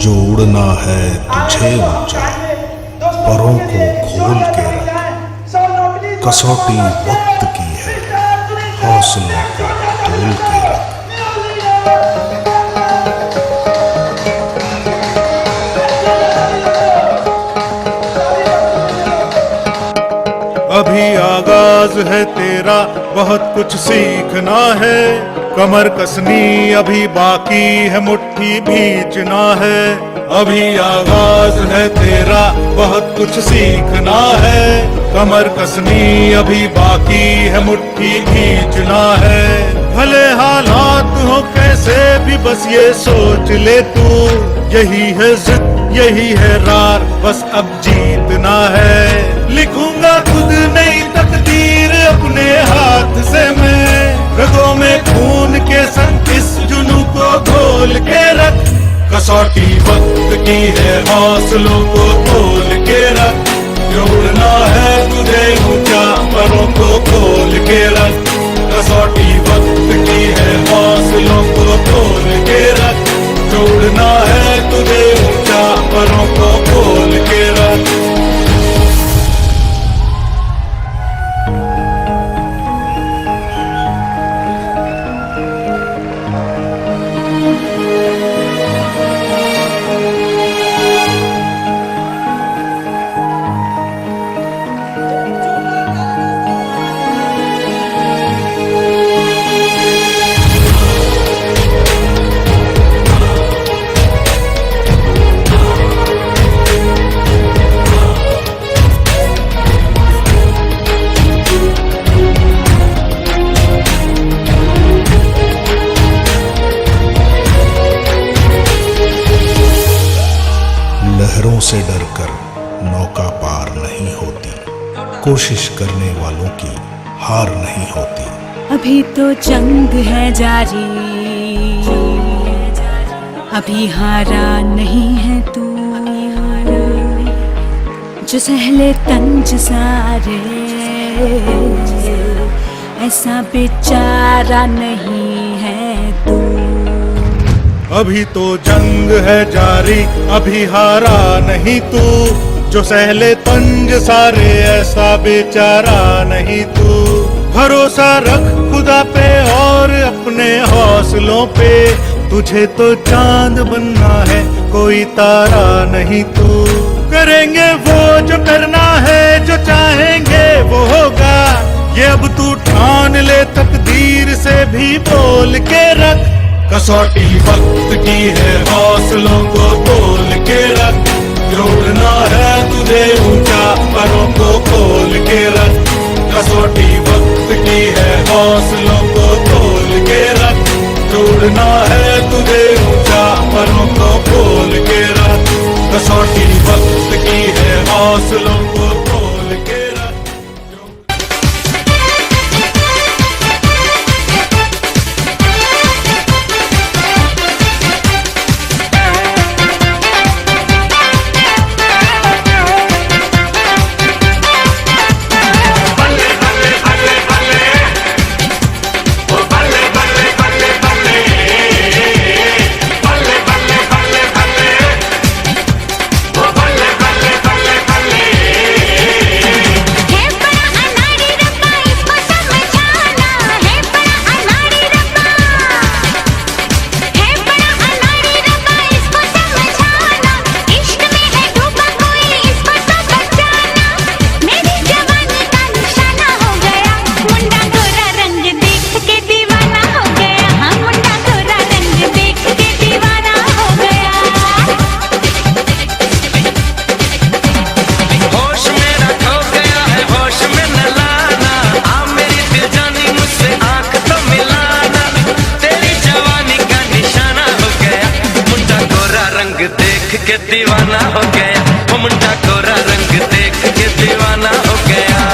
जो उड़ना है तुझे ऊंचा, परों को खोल के रख। कसौटी वक्त की है, हौसलों को तोल के रख। अभी आगाज है तेरा, बहुत कुछ सीखना है। कमर कसनी अभी बाकी है, मुट्ठी भींचना है। अभी आगाज है तेरा, बहुत कुछ सीखना है। कमर कसनी अभी बाकी है, मुट्ठी भींचना है। भले हालात हो कैसे भी, बस ये सोच ले तू, यही है जिद यही है रार, बस अब जीतना है। लिखूंगा खुद नई तकदीर अपने हाथ से मैं, रगों में खून के संग इस जुनून को घोल के रख। कसौटी वक्त की है, हौसलों को तोल के रख। जोड़ना है तुझे ऊंचा, परों को खोल के रख। कसौटी वक्त की है, हौसलों को तोल के रख। जोड़ना है तुझे ऊंचा, परों को खोल के रख। लहरों से डरकर नौका पार नहीं होती, कोशिश करने वालों की हार नहीं होती। अभी तो जंग है जारी, अभी हारा नहीं है तू। जो सहले तंज सारे, ऐसा बेचारा नहीं है तू। अभी तो जंग है जारी, अभी हारा नहीं तू। जो सहले तंज सारे, ऐसा बेचारा नहीं तू। भरोसा रख खुदा पे और अपने हौसलों पे, तुझे तो चांद बनना है, कोई तारा नहीं तू। करेंगे वो जो करना है, जो चाहेंगे वो होगा। ये अब तू ठान ले, तकदीर से भी बोल के रख। कसौटी वक्त की है, हौसलों को तोल के रख। जोड़ना है तुझे ऊंचा, परों को खोल के रख। कसौटी वक्त की है, हौसलों को तोल के रख। जोड़ना है तुझे ऊंचा, परों को खोल के रख। कसौटी वक्त की है, हौसलों को तोल के रख। के दीवाना हो गया, वो मुंडा गोरा रंग देख के दीवाना हो गया।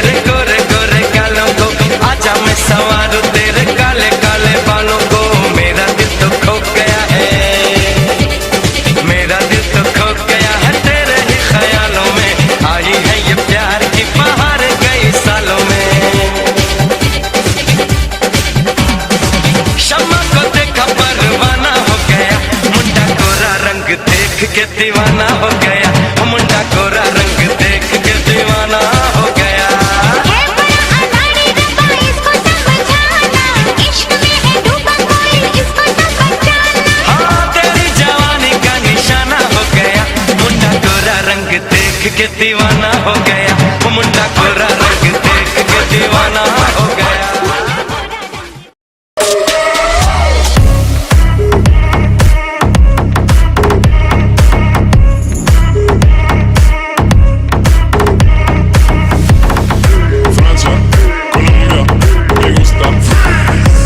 तेरे गोरे गोरे गालों को, आजा मैं संवारूं तेरे काले काले बालों को। मेरा दिल तो खो गया है, मेरा दिल तो खो गया है तेरे ही ख्यालों में। आई है ये प्यार की बहार कई सालों में। शम्मा को देखा परवाना हो गया, मुंडा गोरा रंग देख के दीवाना हो गया। मुंडा गोरा रंग देख के दीवाना हो गया। है बड़ा अनाड़ी रब्बा, इसको समझाना, इश्क में है डूबा कोई, इसको समझाना। हाँ तेरी जवानी का निशाना हो गया, मुंडा गोरा रंग देख के दीवाना हो गया। मुंडा गोरा रंग देख के दीवाना हो गया। Francia, Colombia, me gusta freeze.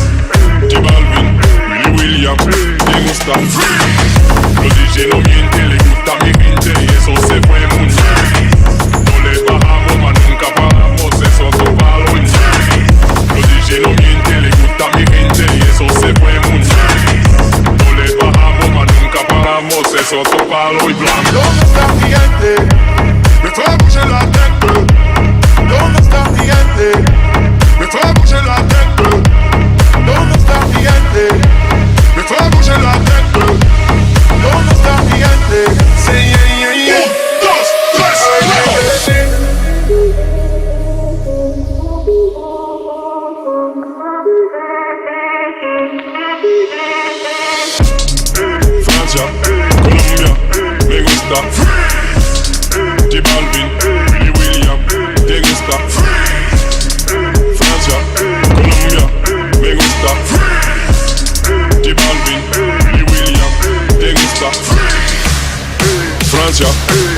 J Balvin, Willy William, me gusta freeze. Los DJ no mienten, le gusta mi gente y eso se fue muy freeze. No le bajamos, mas nunca paramos, eso es un palo en freeze. Los DJ no mienten, le gusta mi gente y eso se fue muy freeze. No le bajamos, mas nunca paramos, eso es un palo y blanco. ¿Dónde está mi gente? Me fue a bouger la tête. ¿Dónde está mi gente? Me fue a bouger la tête. ¿Dónde está mi gente? Me fue a bouger la tête. ¿Dónde está mi gente? Say yeah, yeah, yeah. 1, 2, 3. Francia, Colombia, me gusta freeze. J Balvin, Willy William, te gusta freeze. Francia, Colombia, me gusta freeze. J Balvin, Willy William, te gusta freeze. Francia,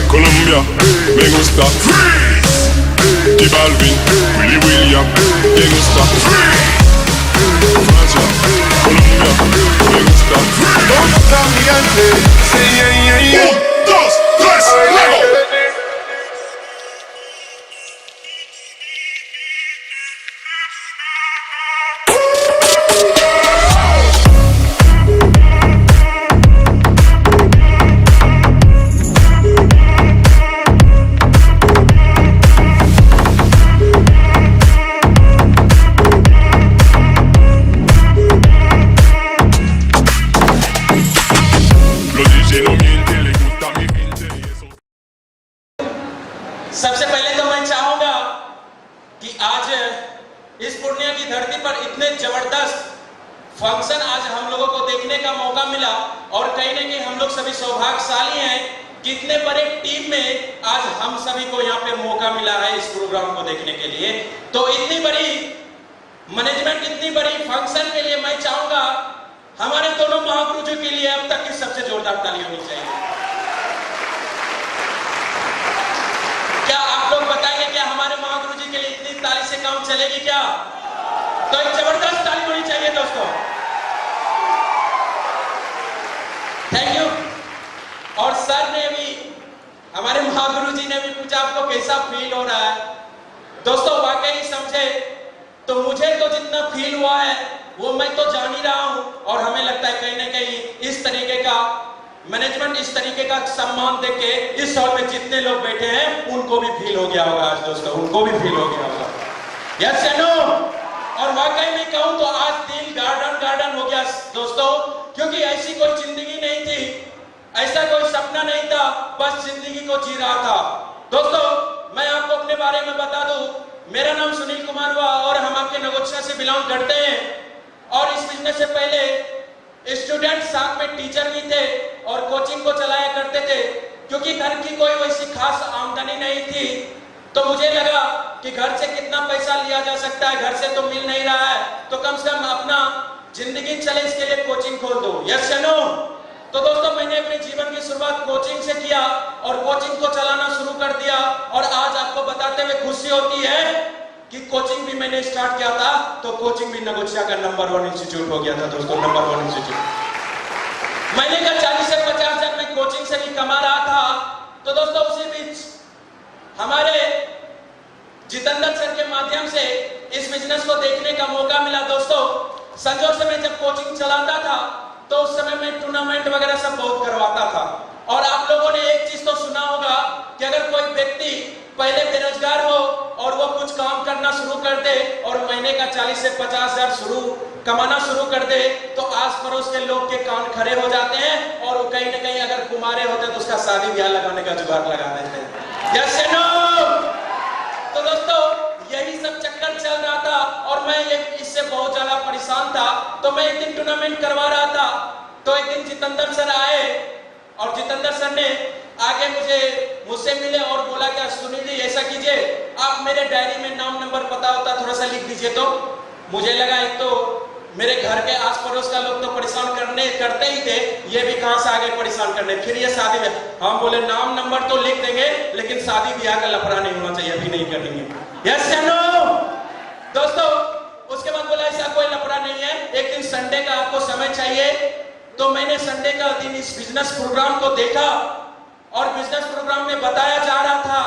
Colombia, me gusta freeze. J Balvin, Willy William, te gusta freeze. Francia, Colombia, me gusta freeze. ¿Dónde está mi gente? Say yeah, yeah, yeah. 1, 2, 3, luego. Los DJ no mienten, le gusta mi gente y eso. सबसे पहले तो मैं चाहूंगा कि आज इस पूर्णिया की धरती पर इतने जबरदस्त फंक्शन आज हम लोगों को देखने का मौका मिला और कहीं ना कहीं हम लोग सभी सौभाग्यशाली हैं कि इतने बड़े टीम में आज हम सभी को यहाँ पे मौका मिला है इस प्रोग्राम को देखने के लिए। तो इतनी बड़ी मैनेजमेंट, इतनी बड़ी फंक्शन के लिए मैं चाहूंगा हमारे दोनों महागुरु जी के लिए अब तक की सबसे जोरदार ताली होनी चाहिए। क्या आप लोग बताएंगे क्या हमारे महागुरु जी के लिए इतनी ताली से काम चलेगी क्या? तो एक जबरदस्त ताली होनी चाहिए दोस्तों। Thank you. और सर ने भी, हमारे महागुरु जी ने भी पूछा आपको कैसा फील हो रहा है। दोस्तों वाकई समझे तो मुझे तो जितना फील हुआ है वो मैं तो जान ही रहा हूं और हमें लगता है कहीं ना कहीं इस तरीके का मैनेजमेंट, इस तरीके का सम्मान देके इस हॉल में जितने लोग बैठे हैं उनको भी फील हो गया होगा आज दोस्तों, उनको भी फील हो गया होगा। यस या नो? और वाकई में कहूं तो आज दिल गार्डन गार्डन हो गया दोस्तों, क्योंकि ऐसी कोई जिंदगी नहीं थी, ऐसा कोई सपना नहीं था, बस जिंदगी को जी रहा था। दोस्तों मैं आपको अपने बारे में बता दूं, मेरा नाम सुनील कुमार हुआ और हम आपके नगोत्सा से बिलोंग करते हैं और इस बिजनेस से पहले स्टूडेंट साथ में टीचर भी थे और कोचिंग को चलाया करते थे। क्योंकि घर की कोई वैसी खास आमदनी नहीं थी तो मुझे लगा कि घर से कितना पैसा लिया जा सकता है, घर से तो मिल नहीं रहा है, तो कम से कम अपना जिंदगी चले इसके लिए कोचिंग खोल दो। यस या नो? तो दोस्तों मैंने अपने जीवन की शुरुआत कोचिंग से किया और कोचिंग को चलाना शुरू कर दिया और आज आपको बताते हुए खुशी होती है कि कोचिंग भी मैंने स्टार्ट किया था तो कोचिंग भी नगोत्सा का नंबर 1 इंस्टीट्यूट हो गया था दोस्तों, नंबर 1 इंस्टीट्यूट। महीने का 40 से 50 हजार मैं कोचिंग से भी कमा रहा था। तो दोस्तों उसी बीच हमारे जितेंद्र सर के माध्यम से इस बिजनेस को देखने का मौका मिला। दोस्तों, संजोग से मैं जब कोचिंग चलाता था तो उस समय मैं टूर्नामेंट वगैरह सब बहुत करवाता था। और आप लोगों ने एक चीज तो सुना होगा कि अगर कोई व्यक्ति पहले बेरोजगार हो और वो कुछ काम करना शुरू कर दे और महीने का 40 से 50 हजार कमाना शुरू कर दे तो आस पड़ोस के लोग के कान खड़े हो जाते हैं और वो कहीं ना कहीं अगर कुमारे होते तो उसका शादी ब्याह लगाने का जुगाड़ लगा देते हैं। यस या नो? तो दोस्तों, यही सब चक्कर चल रहा था और मैं इससे बहुत ज्यादा परेशान था। तो मैं एक दिन टूर्नामेंट करवा रहा था तो एक दिन जितेंद्र सर आए और जितेंद्र सर ने आगे मुझसे मिले और बोला क्या सुनील जी ऐसा कीजिए, आप मेरे डायरी में नाम नंबर पता होता थोड़ा सा लिख दीजिए। तो मुझे लगा एक तो मेरे घर के आस पड़ोस का लोग तो परेशान करते ही थे, ये भी कहां से आगे परेशान करने, फिर ये शादी ब्याह। हम बोले नाम नंबर तो लिख देंगे लेकिन शादी ब्याह का लफड़ा नहीं होना चाहिए, अभी नहीं करेंगे। यस या नो? दोस्तों, उसके बाद बोला ऐसा कोई लफड़ा नहीं है, एक दिन संडे का आपको समय चाहिए। तो मैंने संडे का दिन इस बिजनेस प्रोग्राम को देखा और बिजनेस प्रोग्राम में बताया जा रहा था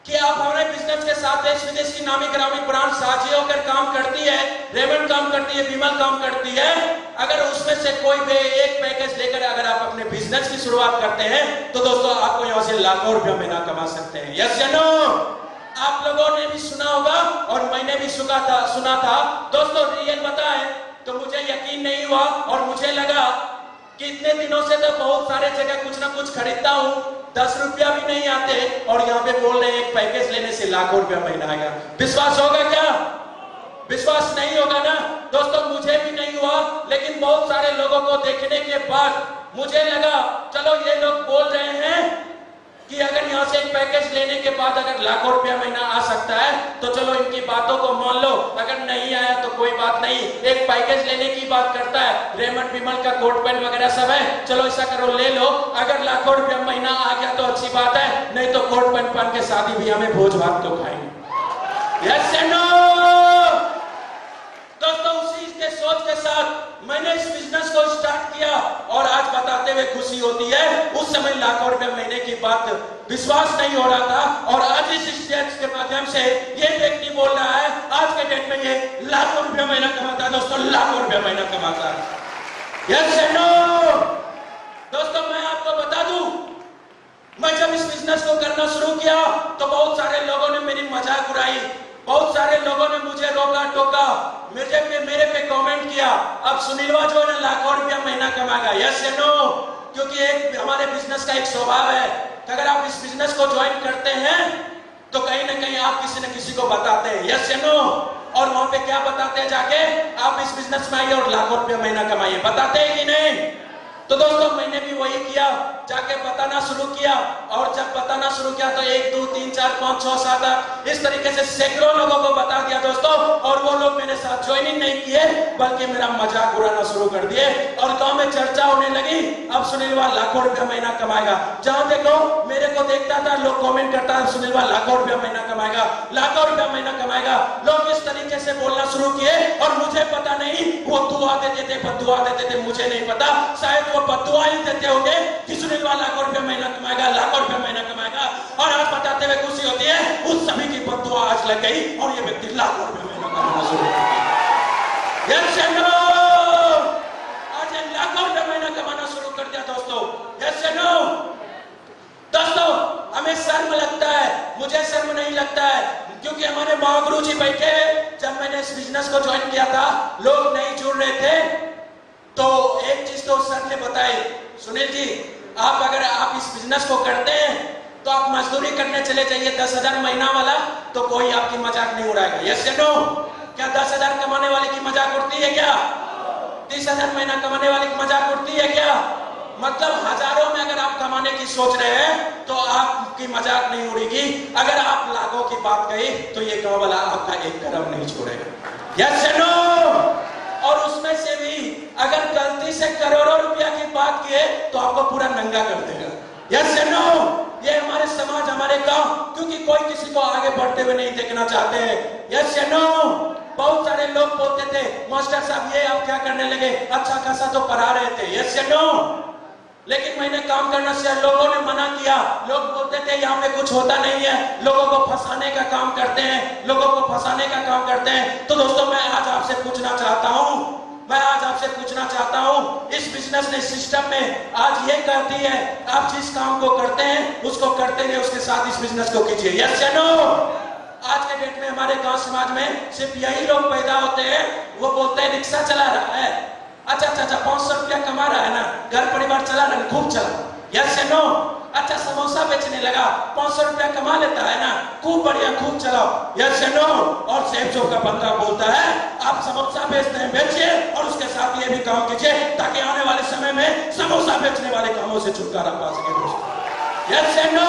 कि आप हमारे बिजनेस के साथ देश विदेश की नामी ग्रामी ब्रांड साझी होकर काम करती है, रेमंड काम करती है, विमल काम करती है। अगर उसमें से कोई भी एक पैकेज लेकर अगर आप अपने बिजनेस की शुरुआत करते हैं तो दोस्तों आपको यहां से लाखों रुपया महीना कमा सकते हैं। यस या नो? आप लोगों ने भी सुना होगा और मैंने भी सुना था। दोस्तों, रियल बताएं तो मुझे यकीन नहीं हुआ और मुझे लगा कि इतने दिनों से तो बहुत सारे जगह कुछ ना कुछ खरीदता हूं, 10 रुपया भी नहीं आते और यहाँ पे बोल रहे हैं एक पैकेज लेने से लाखों रुपया महीना आएगा। विश्वास होगा क्या? विश्वास नहीं होगा ना? दोस्तों, मुझे भी नहीं हुआ लेकिन बहुत सारे लोगों को देखने के बाद मुझे लगा चलो ये लोग बोल रहे हैं कि अगर यहाँ से एक पैकेज लेने के बाद अगर लाखों रुपया महीना आ सकता है तो चलो इनकी बातों को मान लो, अगर नहीं आया तो कोई बात नहीं। एक पैकेज लेने की बात करता है, रेमंड विमल का कोट पैंट वगैरह सब है, चलो ऐसा करो ले लो, अगर लाखों रुपया महीना आ गया तो अच्छी बात है, नहीं तो कोट पैंट पहन के शादी भी हमें भोज भात तो खाएंगे। यस या नो? दोस्तों, उसी के सोच के साथ मैंने इस बिजनेस को स्टार्ट किया और आज बताते हुए खुशी होती है, उस समय लाखों रुपए महीने की बात विश्वास नहीं हो रहा था और आज इस स्टेज के माध्यम से ये व्यक्ति बोल रहा है आज के डेट में ये लाखों रुपया महीना कमाता है। दोस्तों, लाखों रुपया महीना कमाता है। यस या नो? दोस्तों, मैं आपको बता दूं, मैं जब इस बिजनेस को करना शुरू किया तो बहुत सारे लोगों ने मेरी मजाक उड़ाई, बहुत सारे लोगों ने मुझे रोका टोका, मेरे पे कमेंट किया अब सुनीलवा जो है ना लाखों रुपया महीना कमाएगा। यस या नो? क्योंकि एक हमारे बिजनेस का एक स्वभाव है कि अगर आप इस बिजनेस को ज्वाइन करते हैं तो कहीं ना कहीं आप किसी न किसी को बताते हैं। यस या नो? और वहां पे क्या बताते हैं जाके, आप इस बिजनेस में आइए और लाखों रुपया महीना कमाइए, बताते हैं कि नहीं? तो दोस्तों, मैंने भी वही किया, जाके बताना शुरू किया और जब बताना शुरू किया तो 1 2 3 4 5 6 7 8 इस तरीके से सैकड़ों लोगों को बता दिया दोस्तों। और वो लोग मेरे साथ ज्वाइनिंग नहीं किए बल्कि मेरा मजाक उड़ाना शुरू कर दिए और गांव में चर्चा होने लगी अब सुनीलवा लाखों रुपया महीना कमाएगा। जहां देखो मेरे को देखता था लोग कमेंट करता है सुनीलवा लाखों रुपया महीना कमाएगा, लाखों रुपया महीना कमाएगा। लोग इस तरीके से बोलना शुरू किए और मुझे पता नहीं वो दुआ देते थे बद्दुआ देते थे, मुझे नहीं पता, शायद वो बद्दुआ ही देते होंगे कि सुनीलवा लाखों रुपया महीना कमाएगा, लाखों रुपया महीना कमाएगा। और आज बताते हुए खुशी होती है उस सभी की बद्दुआ आज लग गई और ये व्यक्ति लाखों रुपया महीना कमाना शुरू कर दिया। यस या नो? आज ये लाखों रुपया महीना कमाना शुरू कर दिया दोस्तों। यस या नो? दोस्तों, हमें शर्म लगता है, मुझे शर्म नहीं लगता है क्योंकि हमारे महागुरु जी बैठे जब मैंने इस बिजनेस को ज्वाइन किया था लोग नहीं जुड़ रहे थे तो एक चीज तो सर ने बताई, सुनील जी आप अगर आप इस बिजनेस को करते हैं तो आप मजदूरी करने चले जाइए 10,000 महीना वाला तो कोई आपकी मजाक नहीं उड़ाएगा। यस या नो? क्या 10,000 कमाने वाले की मजाक उड़ती है क्या? 30,000 महीना कमाने वाले की मजाक उड़ती है क्या? मतलब हजारों में अगर आप कमाने की सोच रहे हैं तो आपकी मजाक नहीं उड़ेगी। अगर आप लाखों की बात कही तो ये गांव वाला आपका एक कदम नहीं छोड़ेगा। यस या नो? और उसमें से भी अगर गलती से करोड़ों रुपया की बात किए तो आपको पूरा नंगा कर देगा। यस या नो? ये हमारे समाज हमारे गांव क्योंकि कोई किसी को आगे बढ़ते हुए नहीं देखना चाहते हैं। यस या नो? बहुत सारे लोग बोलते थे मास्टर साहब ये आप क्या करने लगे, अच्छा खासा तो पढ़ा रहे थे। यस या नो? लेकिन मैंने काम करना से लोगों ने मना किया। लोग बोलते थे यहाँ पे कुछ होता नहीं है, लोगों को फंसाने का काम करते हैं, लोगों को फंसाने का काम करते हैं। तो दोस्तों मैं आज आपसे पूछना चाहता हूँ, इस बिजनेस ने सिस्टम में आज ये कहती है आप जिस काम को करते हैं उसको करते रहिए, उसके साथ इस बिजनेस को कीजिए। यस या नो? आज के डेट में हमारे गांव समाज में सिर्फ यही लोग पैदा होते हैं, वो बोलते हैं रिक्शा चला रहा है, अच्छा 500 रुपया कमा रहा है ना, घर परिवार चला रहा है, खूब चला। यस या नो? अच्छा समोसा बेचने लगा, 500 रुपया कमा लेता है ना, खूब बढ़िया, खूब चलाओ। यस या नो? और सेब जो का बंदा बोलता है आप समोसा बेचते हैं, बेचिए और उसके साथ ये भी काम कीजिए ताकि आने वाले समय में समोसा बेचने वाले कामों से छुटकारा पा सके दोस्तों। यस या नो?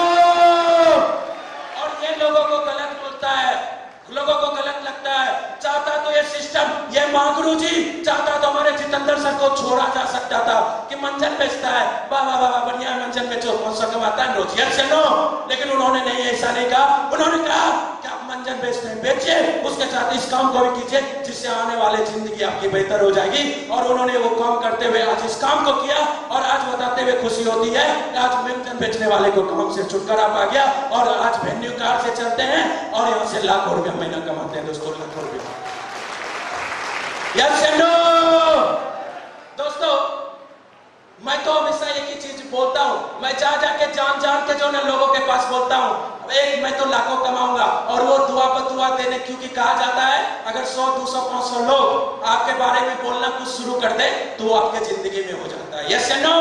और ये लोगों को गलत बोलता है, लोगों को गलत लगता है। चाहता तो ये सिस्टम, ये महागुरु जी चाहता तो हमारे जितेंद्र सर को छोड़ा जा सकता था कि मंजन बेचता है, वाह वाह वाह बढ़िया मंजन बेचो, 500 कमाता है रोज। यस या नो? लेकिन उन्होंने नहीं, ऐसा नहीं कहा। उन्होंने कहा कि आप मंजन बेचते हैं, बेचिए, उसके साथ इस काम को भी कीजिए जिससे आने वाले जिंदगी आपकी बेहतर हो जाएगी। और उन्होंने वो काम करते हुए आज इस काम को किया और आज बताते हुए खुशी होती है आज मंजन बेचने वाले को काम से छुटकारा पा गया और आज वेन्यू कार से चलते हैं और यहाँ से लाखों रुपया महीना कमाते हैं दोस्तों, लाखों रुपया। यस या नो? दोस्तों मैं तो हमेशा एक ही चीज बोलता हूँ, मैं जा जाके जान के जो ना लोगों के पास बोलता हूँ, एक मैं तो लाखों कमाऊंगा और वो दुआ पर दुआ देने, क्योंकि कहा जाता है अगर 100 200 500 लोग आपके बारे में बोलना कुछ शुरू कर दे तो वो आपके जिंदगी में हो जाता है। यस या नो?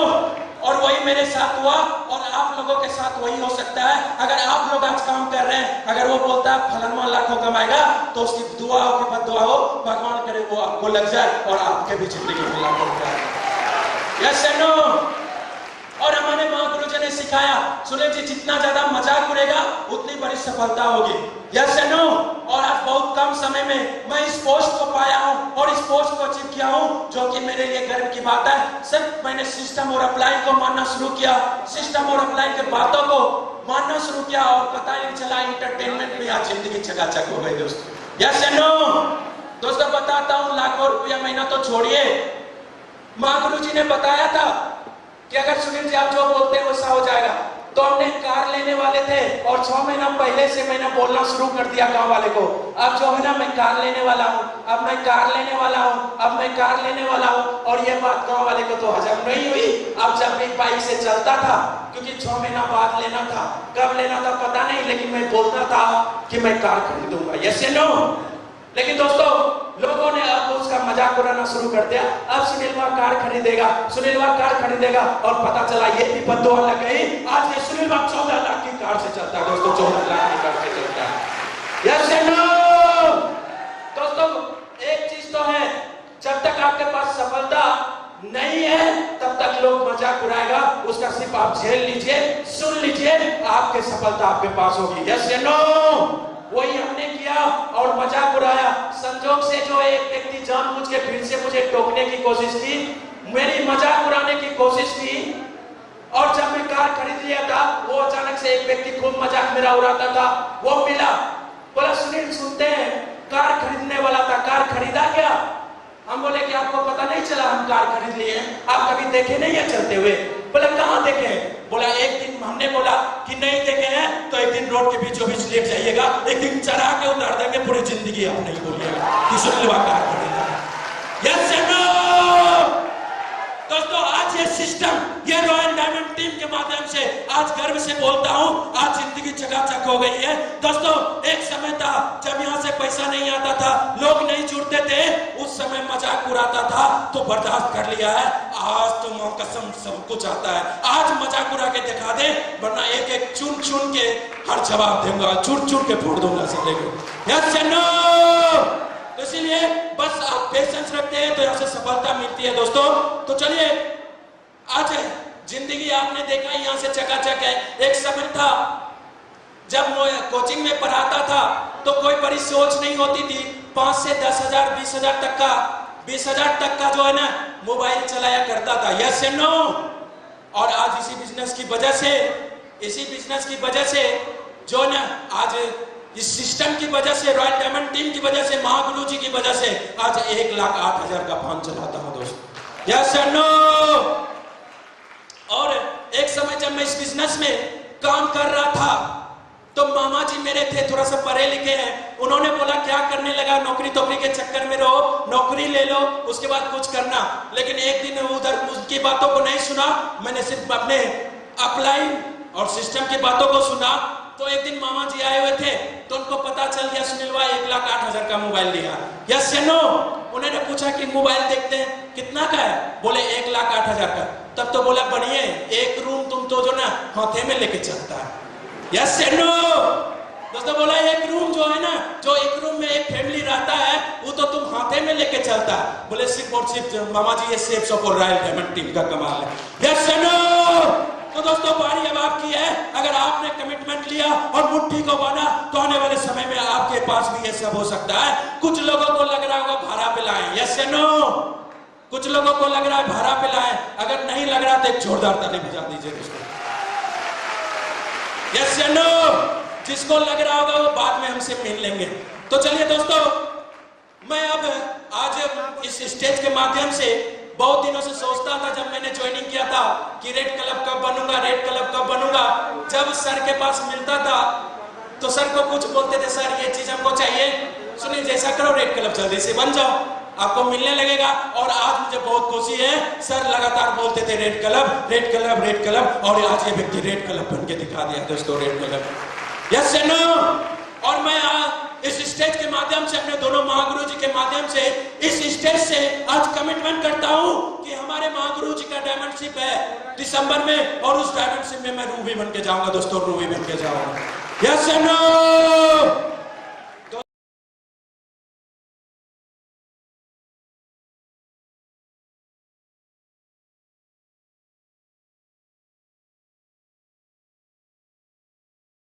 और वही मेरे साथ हुआ और आप लोगों के साथ वही हो सकता है। अगर आप लोग आज काम कर रहे हैं, अगर वो बोलता है फलाना लाखों कमाएगा तो उसकी दुआ हो कि बद्दुआ हो, भगवान करे वो आपको लग जाए और आपके भी जिंदगी में लाखों रुपया। यस या नो? और हमारे महागुरु जी ने सिखाया सुनील जी जितना ज्यादा मजाक उड़ेगा उतनी बड़ी सफलता होगी। यस या नो? और आज बहुत कम समय में मैं इस पोस्ट को पाया हूँ और इस पोस्ट को अचीव किया हूँ जो कि मेरे लिए गर्व की बात है। सिर्फ मैंने सिस्टम और अपलाइन को मानना शुरू किया, सिस्टम और अपलाइन के बातों को मानना शुरू किया और पता नहीं चला इंटरटेनमेंट में आज जिंदगी चकाचक हो गई दोस्तों। यस या नो? दोस्तों बताता हूँ लाखों रुपया महीना तो छोड़िए, महागुरु जी ने बताया था कि अगर सुनील जी आप जो बोलते हैं वैसा हो जाएगा। तो हमने कार लेने वाले थे और 6 महीना पहले से मैंने बोलना शुरू कर दिया गांव वाले को, अब जो है ना मैं कार लेने वाला हूँ, अब मैं कार लेने वाला हूँ, अब मैं कार लेने वाला हूँ। और ये बात गांव वाले को तो हजम नहीं हुई। अब जब भी बाइक से चलता था, क्योंकि 6 महीना बाद लेना था, कब लेना था पता नहीं, लेकिन मैं बोलता था कि मैं कार खरीदूंगा। यस या नो? लेकिन दोस्तों लोगों ने अब उसका मजाक उड़ाना शुरू कर दिया, अब सुनीलवा कार खरीदेगा, सुनीलवा कार खरीदेगा और पता चला ये भी बद्दुआ लग गई। आज ये सुनीलवा 14 लाख की कार से चलता है दोस्तों, 14 लाख की कार से चलता है। यस या नो? दोस्तों एक चीज तो है, जब तक आपके पास सफलता नहीं है तब तक लोग मजाक उड़ाएगा, उसका सिर्फ आप झेल लीजिए, सुन लीजिए, आपके सफलता आपके पास होगी। यस या नो? वही हमने किया और मजाक उड़ाया। संजोग से जो एक व्यक्ति जानबूझ के फिर से मुझे टोकने की कोशिश की, मेरी मजाक उड़ाने की कोशिश की, और जब मैं कार खरीद लिया था वो अचानक से एक व्यक्ति खूब मजाक मेरा उड़ाता था, वो मिला, बोला सुनील सुनते हैं कार खरीदने वाला था, कार खरीदा क्या? हम बोले कि आपको पता नहीं चला हम कार खरीद लिए, आप कभी देखे नहीं है चलते हुए? बोला कहाँ देखे? बोला एक दिन हमने बोला कि नहीं देखे हैं तो एक दिन रोड के बीचों बीच लेट जाइएगा, एक दिन चढ़ा के उतार देंगे, पूरी जिंदगी आप नहीं बोलिएगा कि सुनीलवा कार खरीदा। यस या नो? दोस्तों आज ये सिस्टम, ये रॉयल डायमंड टीम के माध्यम से आज गर्व से बोलता हूँ, आज जिंदगी चकाचक हो गई है। दोस्तों एक समय था जब यहाँ से पैसा नहीं आता था, लोग नहीं जुड़ते थे, उस समय मजाक उड़ाता था तो बर्दाश्त कर लिया है। आज तो मां कसम सब कुछ आता है, आज मजाक उड़ा के दिखा दे, वरना एक एक चुन चुन के हर जवाब दूंगा, चुन चुन के फोड़ दूंगा सब को। यस या नो? तो इसीलिए बस आप पेशेंस रखते हैं तो यहाँ से सफलता मिलती है दोस्तों। तो चलिए आज जिंदगी आपने देखा यहाँ से चकाचक है। एक समय था जब मैं कोचिंग में पढ़ाता था तो कोई बड़ी सोच नहीं होती थी, 5 से 10 हजार 20 हजार तक का 20 हजार तक का जो है ना मोबाइल चलाया करता था। यस या नो? और आज इसी बिजनेस की वजह से जो ना आज इस सिस्टम की वजह से, रॉयल डायमंड टीम की वजह से, महागुरु जी की वजह से आज 1,08,000 का फान चलाता हूं दोस्तों। यस या नो? और एक समय जब मैं इस बिजनेस में काम कर रहा था तो मामा जी मेरे थे, थोड़ा सा पढ़े लिखे हैं, उन्होंने बोला क्या करने लगा, नौकरी तोकरी के चक्कर में रहो, नौकरी ले लो उसके बाद कुछ करना। लेकिन एक दिन उधर उनकी बातों को नहीं सुना, मैंने सिर्फ अपने अपलाइन और सिस्टम की बातों को सुना। तो एक दिन मामा जी आए हुए थे तो उनको पता चल गया सुनीलवा 1,08,000 का मोबाइल लिया। यस या नो? उन्होंने पूछा कि मोबाइल देखते हैं कितना का है, बोले 1,08,000 का। तब तो बोला बढ़िया, एक रूम तुम तो जो ना हाथे में लेके चलता है। यस या नो? दोस्तों बोला एक रूम जो है ना, जो एक रूम में एक फैमिली रहता है वो तो तुम हाथे में लेके चलता है। बोले सिर्फ और सिर्फ मामा जी ये safes of royal diamond team का कमाल है। यस या नो? तो दोस्तों बारी अब आपकी है। अगर आपने कमिटमेंट लिया और मुट्ठी को बांधा तो आने वाले समय में आपके पास भी ये सब हो सकता है। कुछ लोगों को लग रहा होगा भाड़ा पे लाएं, यस या नो? कुछ लोगों को लग रहा है भाड़ा पे लाएं, अगर नहीं लग रहा तो एक जोरदार ताली बजा दीजिए दोस्तों। यस या नो? जिसको लग रहा होगा वो बाद में हमसे मिल लेंगे। तो चलिए दोस्तों, मैं अब आज इस स्टेज के माध्यम से बहुत दिनों से सोचता था, जब मैंने ज्वाइनिंग किया था कि रेड क्लब कब बनूंगा, रेड क्लब कब बनूंगा। जब सर के पास मिलता था तो सर को कुछ बोलते थे, सर ये चीज हमको चाहिए, सुनिए जैसा करो रेड क्लब जल्दी से बन जाओ, आपको मिलने लगेगा। और आज मुझे बहुत खुशी है, सर लगातार बोलते थे red club, red club, red club, और आज ये व्यक्ति रेड क्लब बन के दिखा दिया दोस्तों, रेड क्लब। यस या नो? और मैं इस स्टेज के माध्यम से, अपने दोनों महागुरु जी के माध्यम से, इस स्टेज से आज कमिटमेंट करता हूं कि हमारे महागुरु जी का डायमंडशिप है दिसंबर में, और उस डायमंडशिप में मैं रूबी बन के जाऊंगा दोस्तों, रूबी बन के जाऊंगा। यस या नो?